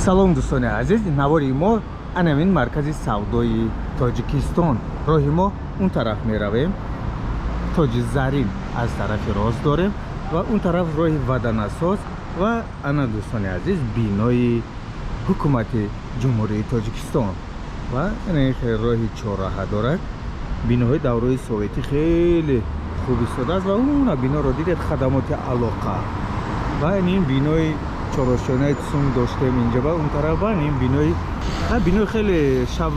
салом дӯстони азиз, навори мо анамин маркази савдои Тоҷикистон. роҳи мо он тараф меравем. тоҷи зарин аз тарафи рост дорем ва он тараф роҳи ваданасос ва ана дӯстони азиз бинои ҳукумати ҷумҳурии Тоҷикистон ва роҳи чорраҳа дорад. биноҳои давраи советӣ хеле хуб истодааст ва уна биноро дидед, хадамоти алоқа ва ин бинои чорошонаи сум доштем инҷа ва он тараф ва ин бинои хеле шаб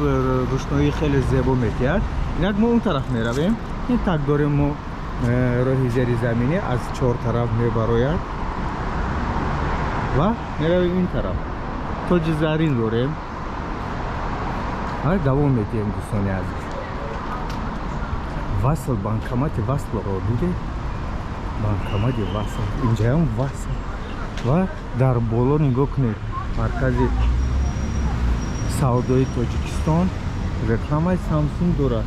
рӯшноӣ хеле зебо метиҳад. инак мо он тараф меравем. ин так дорем мо роҳи зеризаминӣ аз чор тараф мебарояд ва меравем ин тараф. тоҷи зарин дорем ва давом медиҳем дӯстони азиз. васл, банкомати васлро дидед? банкомати васл, инҷаам васл ва дар боло нигоҳ кунед, маркази савдои Тоҷикистон, рекламаи Samsung дорад.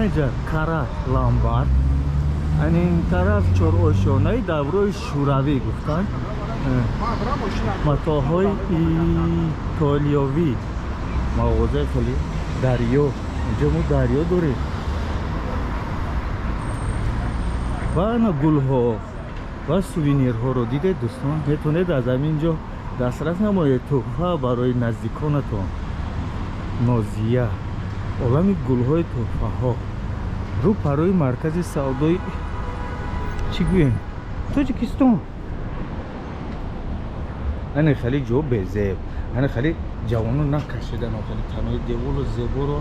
инҷа кара ламбар, ин тараф чорошонаи даврои шӯравӣ гуфтанд, матоъҳои итолиёвӣ, мағозаи хеле дарё, инҷа мо дарё дорем ва ана гулҳо ва сувенирҳоро дидед дӯстон. метавонед аз ҳамин ҷо дастрас намоед тӯҳфа барои наздиконатон. нозия, олами гулҳои тӯҳфаҳо, рӯ парои маркази савдои чӣ гӯем Тоҷикистон. ана хеле ҷо безеб, ана хеле ҷавоно накашидан, хеле танои деволу зеборо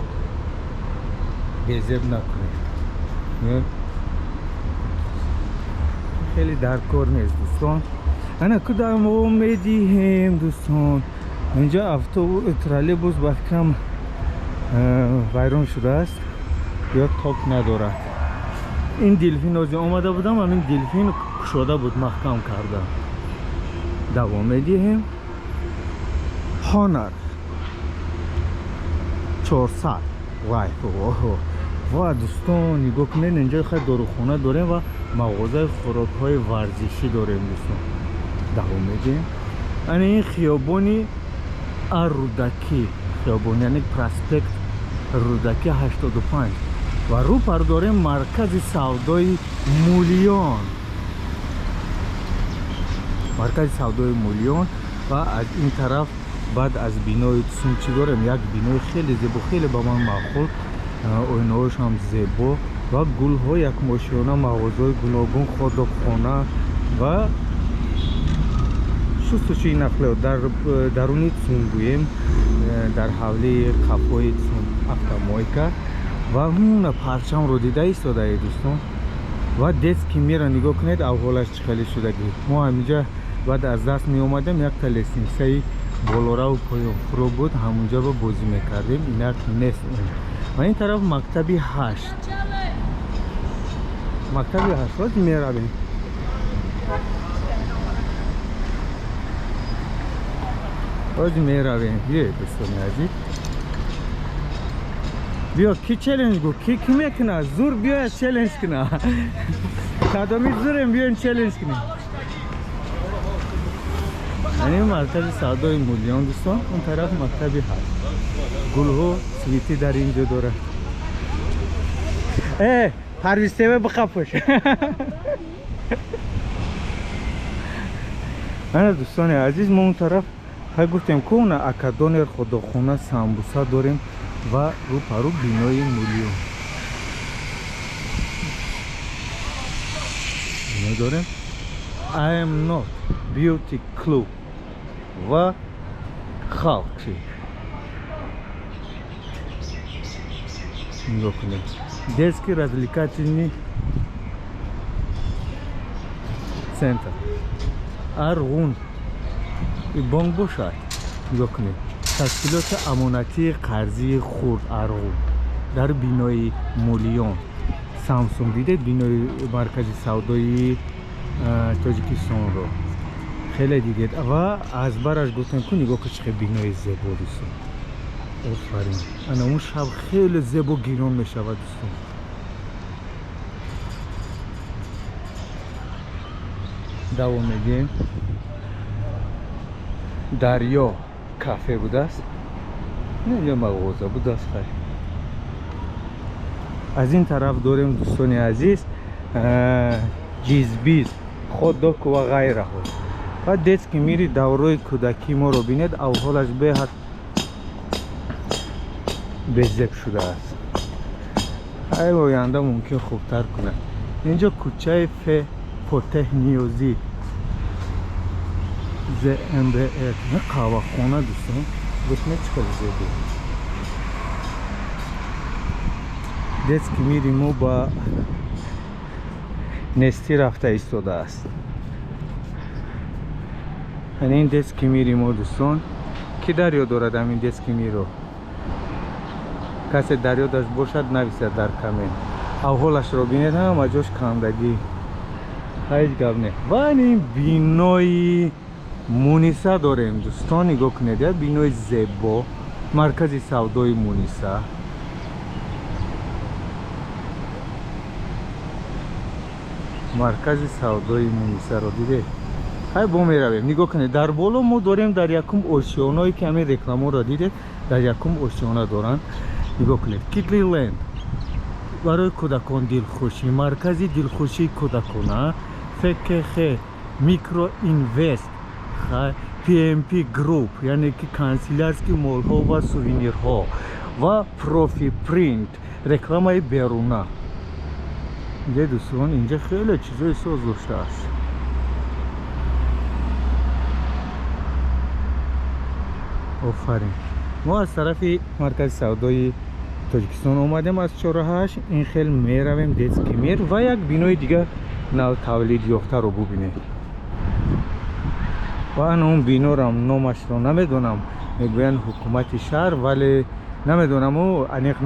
безеб накунед. хеле дар кор нест дӯстон. ана кудам мо медиҳем дӯстон. инҷа троллейбус ба фикрам вайрон шудааст, ё ток надорад. ин делфин ози омада будам, ҳамин делфин кушода буд, маҳкам кардам. давом медиҳем. ҳонар 400 ва дӯстон нигоҳ кунед, инҷа хай дорухона дорем ва мағозаи хӯрокҳои варзишӣ дорем дӯстон. давом медиҳем. ана ин хиёбони аррудакӣ, хиёбон яъне проспект рудакӣ 85 ва рӯ пардорем маркази савдои мулиён. маркази савдои мулиён ва аз ин тараф баъд аз бинои сум чӣ дорем? як бинои хеле зебо, хеле ба ман маъқул, оинаҳош ҳам зебо ва гулҳо якмошиёна, мағозаи гуногун, ходобхона ва шустушӯи нақлиёт. дар даруни цум гӯем, дар ҳавлии қафои цум автомойка ва уна парчамро дида истодаед дӯстон. ва детский мира нигоҳ кунед, аҳволаш чӣ хеле шудагӣ. мо ҳаминҷа баъд аз даст меомадем, якта лесенсияи болораву поёнфурӯ буд, ҳамунҷа ба бозӣ мекардем. инак нест. ва ин тараф мактаби 8, мактаби 8 роз меравем. роз меравем. бие дӯстони азиз, биё ки челленҷ гӯ, ки мекуна? зур биёя челленҷ куна. кадоми зурем, биёен челленҷ кунем. ин маркази савдои мулиён дӯстон, он тараф мактаби 8. гулҳо свити дар ин ҷо дорад. парвистева биқапош. ана дӯстони азиз, мо он тараф ҳай гуфтем ку уна акадонер ходохона самбуса дорем ва рӯ пару бинои мулиён дорем. I am not beauty club ва халқи. нигоҳ кунед, детский развлекательный центр арғун бонк бошад. нигоҳ кунед, ташкилоти амонатии қарзии хурд арғун дар бинои мулиён. Samsung дидед бинои маркази савдои Тоҷикистонро хеле дидед ва аз бараш гуфтем ку нигоҳ кун чӣ хел бинои зебо дӯстон. офарин, ана он шаб хеле зебо гирён мешавад дӯстон. давом медиҳем. дарё کافه بوداست، نه اینجا مغازه بوداست. خیلی از این طرف داریم دوستان عزیز جیزبیز خودک و غیره. و دست که میری دورای کودکی ما رو بینید اولش به حد بزرگ شده است. ای آینده ممکن خوبتر کنه. اینجا کوچه فتح نیوزی ZMBR نه قهوه خانه دوستان، گوشمه چقدر زیبه. دست که میریم ما با نستی رفته ایستاده است. این دست که میریم ما دوستان کی دریا دارد؟ همین دست که میرو کسی دریا داشت باشد نویسد در کامنت. اولش رو بینید هم جاش کندگی هیچ گپ نه. و این بینای مونیسا داریم دوستان، نگاه کنید. بینای زیبا مرکز سودای مونیسا. مرکز سودای مونیسا رو دیده؟ های با می رویم نگاه کنید. در بالا ما داریم در یکم اوشیانایی که همین رکلام رو دیدید در یکم اوشیانا دارن. نگاه کنید. کیتلی لند برای کودکان دلخوشی، مرکزی دلخوشی کودکان. فکر میکرو اینوست PMP گروپ یعنی که کانسیلرسکی مول ها و سووینیر ها و پروفی پرینت رکلام های بیرونه. اینجا دوستان اینجا خیلی چیزای ساز داشته است. آفرین. ما از طرف مرکز سودای تاجیکستان اومدیم از چهارراه. این خیلی میرویم دسکمیر و یک بینای دیگه نو تولید یافته رو ببینید. و اون بینو رو نامش رو نمیدونم، میگوین حکومت شهر، ولی نمیدونم او انیق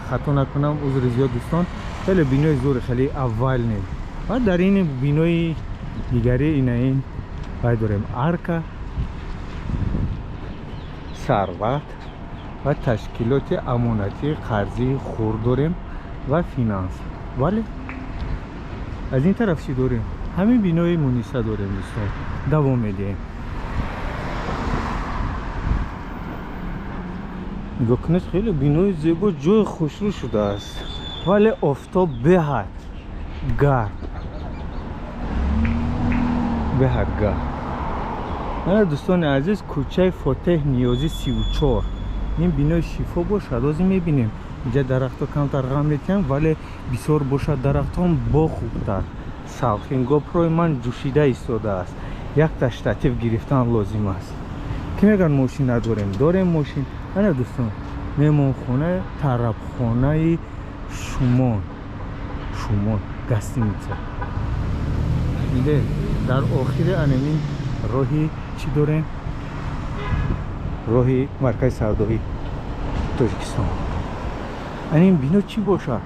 خطا نکنم عذر زیاد دوستان. خیلی بینای زور خیلی اول نیم. و در این بینای دیگری این باید داریم ارکا ثروت و تشکیلات امانتی قرضی خورد داریم و فینانس. ولی از این طرف چی داریم؟ همین بینای مونیسا داریم دوستان. دوام میدیم. نگاه کنید خیلی بینای زیبا جای خوشرو شده است، ولی آفتاب به حد گرم. به حد گرم. دوستان عزیز کوچه فتح نیوزی 34. این بینای شیفا باشد. از این میبینیم اینجا درخت ها کمتر غم میتیم ولی بسیار باشد درخت ها با خوبتر. سالخین گوپروی من جوشیده ایستاده است. یک تشتاتیف گرفتن لازم است. که میگن ماشین نداریم؟ داریم ماشین. نه دوستان میمون خونه طرف خانه شمال گستیمیتسه. میده در آخر انمین راهی چی داریم؟ راهی مرکز سودای تاجیکستان. این بینو چی باشد؟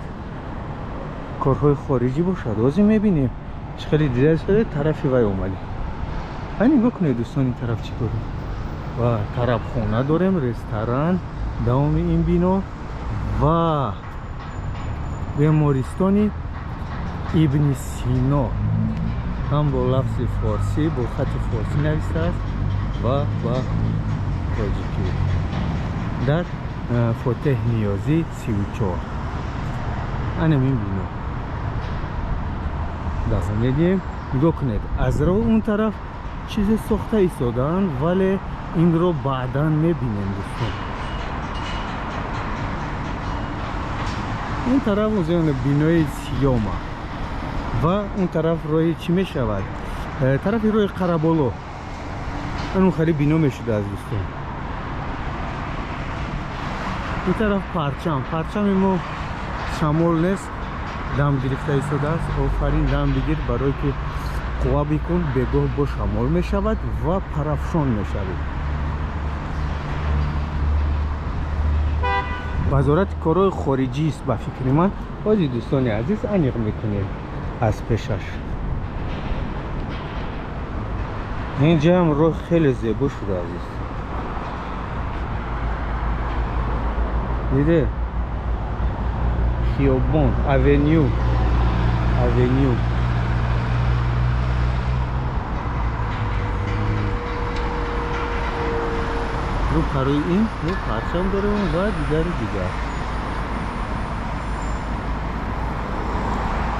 کارهای خارجی باشد. از این میبینیم چه خیلی دیده شده طرفی وای اومدیم. نگاه کنید دوستان این طرف چی داریم؟ و طرف خونه داریم، رستوران دوام این بینو و بیمارستانی ابن سینا هم با لفظ فارسی با خط فارسی نوشته است و با تاجیکی در فتح نیوزی 34. انم این بینو دوام میدیم. نگاه کنید از رو اون طرف چیز ساخته ایستادن ولی این رو بعدا میبینیم دوستان. این طرف اون بینای سیاما و اون طرف روی چی میشود؟ طرف روی قربالو. اون خیلی بینو میشده از دوستان. این طرف پرچم ما شمال نیست، دم گرفته ایستاده است. آفرین دم بگیر برای که قوا بکن بگاه با شمال میشود و پرافشان میشود. وزارت کارهای خارجی است به فکر من. بازی دوستان عزیز انیق میکنیم از پیشش. اینجا هم راه خیلی زیبا شده عزیز. دیده خیابان اونیو رو پروی این یه پرچم داره و دیگر